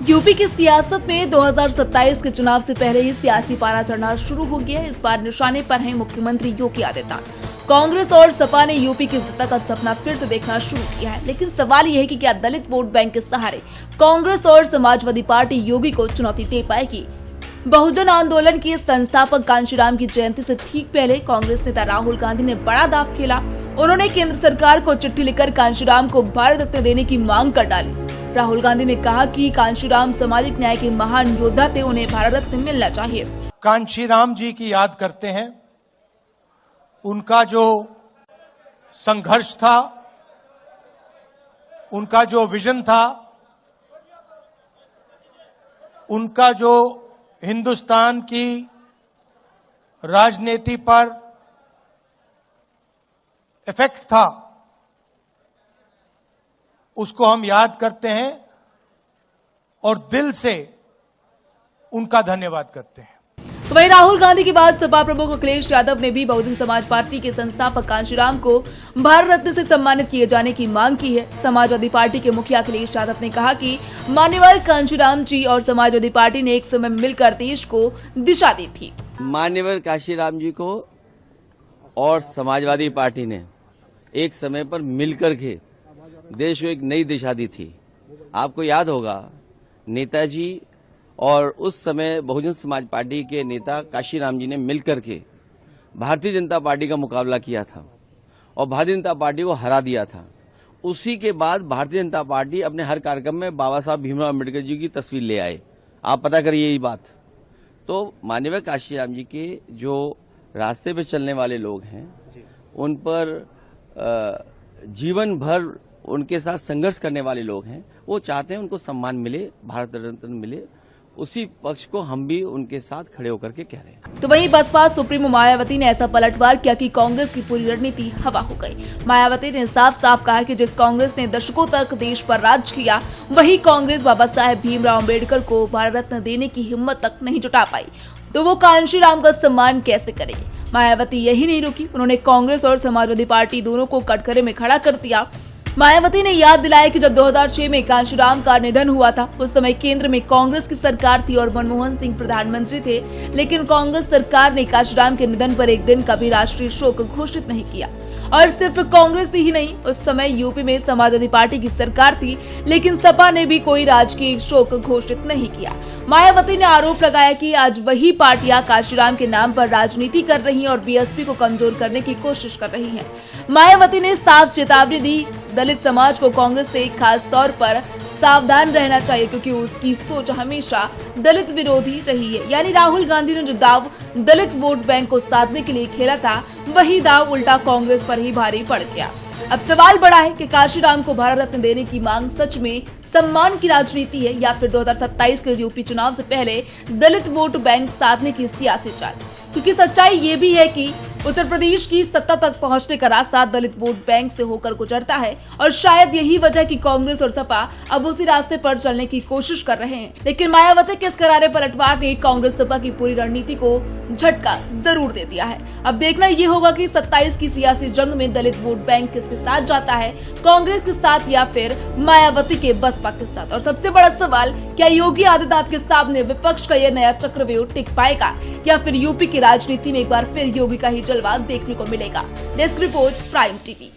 UP की सियासत में 2027 के चुनाव से पहले ही सियासी पारा चढ़ना शुरू हो गया है। इस बार निशाने पर हैं मुख्यमंत्री योगी आदित्यनाथ। कांग्रेस और सपा ने यूपी की सत्ता का सपना फिर से देखना शुरू किया है, लेकिन सवाल यह है कि क्या दलित वोट बैंक के सहारे कांग्रेस और समाजवादी पार्टी योगी को चुनौती दे पाएगी। बहुजन आंदोलन के संस्थापक कांशीराम की जयंती से ठीक पहले कांग्रेस नेता राहुल गांधी ने बड़ा दांव खेला। उन्होंने केंद्र सरकार को चिट्ठी लिखकर कांशीराम को भारत रत्न देने की मांग कर डाली। राहुल गांधी ने कहा कि कांशीराम सामाजिक न्याय के महान योद्धा थे, उन्हें भारत रत्न मिलना चाहिए। कांशीराम जी की याद करते हैं। उनका जो संघर्ष था, उनका जो विजन था, उनका जो हिंदुस्तान की राजनीति पर इफेक्ट था, उसको हम याद करते हैं और दिल से उनका धन्यवाद करते हैं। तो वहीं राहुल गांधी के बाद सपा प्रमुख अखिलेश यादव ने भी बहुजन समाज पार्टी के संस्थापक कांशीराम को भारत रत्न से सम्मानित किए जाने की मांग की है। समाजवादी पार्टी के मुखिया अखिलेश यादव ने कहा कि मान्यवर कांशीराम जी और समाजवादी पार्टी ने एक समय मिलकर देश को दिशा दी थी। मान्यवर कांशीराम जी को और समाजवादी पार्टी ने एक समय पर मिलकर के देश को एक नई दिशा दी थी। आपको याद होगा, नेताजी और उस समय बहुजन समाज पार्टी के नेता कांशीराम जी ने मिलकर के भारतीय जनता पार्टी का मुकाबला किया था और भारतीय जनता पार्टी को हरा दिया था। उसी के बाद भारतीय जनता पार्टी अपने हर कार्यक्रम में बाबा साहब भीमराव अम्बेडकर जी की तस्वीर ले आए। आप पता करिए ये बात। तो माननीय कांशीराम जी के जो रास्ते पे चलने वाले लोग हैं, उन पर जीवन भर उनके साथ संघर्ष करने वाले लोग हैं, वो चाहते हैं उनको सम्मान मिले, भारत रत्न मिले। उसी पक्ष को हम भी उनके साथ खड़े होकर के कह रहे हैं। तो वहीं बसपा सुप्रीमो मायावती ने ऐसा पलटवार किया कि कांग्रेस की पूरी रणनीति हवा हो गई। मायावती ने साफ साफ कहा कि जिस कांग्रेस ने दशकों तक देश पर राज किया, वही कांग्रेस बाबा साहेब भीमराव अम्बेडकर को भारत रत्न देने की हिम्मत तक नहीं जुटा पाई, तो वो कांशीराम का सम्मान कैसे करेगी। मायावती यही नहीं रुकी, उन्होंने कांग्रेस और समाजवादी पार्टी दोनों को कटघरे में खड़ा कर दिया। मायावती ने याद दिलाया कि जब 2006 में कांशीराम का निधन हुआ था, उस समय केंद्र में कांग्रेस की सरकार थी और मनमोहन सिंह प्रधानमंत्री थे, लेकिन कांग्रेस सरकार ने कांशीराम के निधन पर एक दिन का भी राष्ट्रीय शोक घोषित नहीं किया। और सिर्फ कांग्रेस ही नहीं, उस समय यूपी में समाजवादी पार्टी की सरकार थी, लेकिन सपा ने भी कोई राजकीय शोक घोषित नहीं किया। मायावती ने आरोप लगाया कि आज वही पार्टियां कांशीराम के नाम पर राजनीति कर रही हैं और बीएसपी को कमजोर करने की कोशिश कर रही हैं। मायावती ने साफ चेतावनी दी, दलित समाज को कांग्रेस से खास तौर पर सावधान रहना चाहिए, क्योंकि उसकी सोच हमेशा दलित विरोधी रही है। यानी राहुल गांधी ने जो दाव दलित वोट बैंक को साधने के लिए खेला था, वही दाव उल्टा कांग्रेस पर ही भारी पड़ गया। अब सवाल बड़ा है कि कांशीराम को भारत रत्न देने की मांग सच में सम्मान की राजनीति है या फिर 2027 के यूपी चुनाव से पहले दलित वोट बैंक साधने की सियासी चाल। क्योंकि सच्चाई ये भी है कि उत्तर प्रदेश की सत्ता तक पहुंचने का रास्ता दलित वोट बैंक से होकर गुजरता है और शायद यही वजह कि कांग्रेस और सपा अब उसी रास्ते पर चलने की कोशिश कर रहे हैं। लेकिन मायावती के इस करारे पलटवार ने कांग्रेस सपा की पूरी रणनीति को झटका जरूर दे दिया है। अब देखना ये होगा कि 27 की सियासी जंग में दलित वोट बैंक किसके साथ जाता है, कांग्रेस के साथ या फिर मायावती के बसपा के साथ। और सबसे बड़ा सवाल, क्या योगी आदित्यनाथ के सामने विपक्ष का यह नया चक्रव्यूह टिक पाएगा या फिर यूपी की राजनीति में एक बार फिर योगी का ही जलवा देखने को मिलेगा। Desk report, prime TV.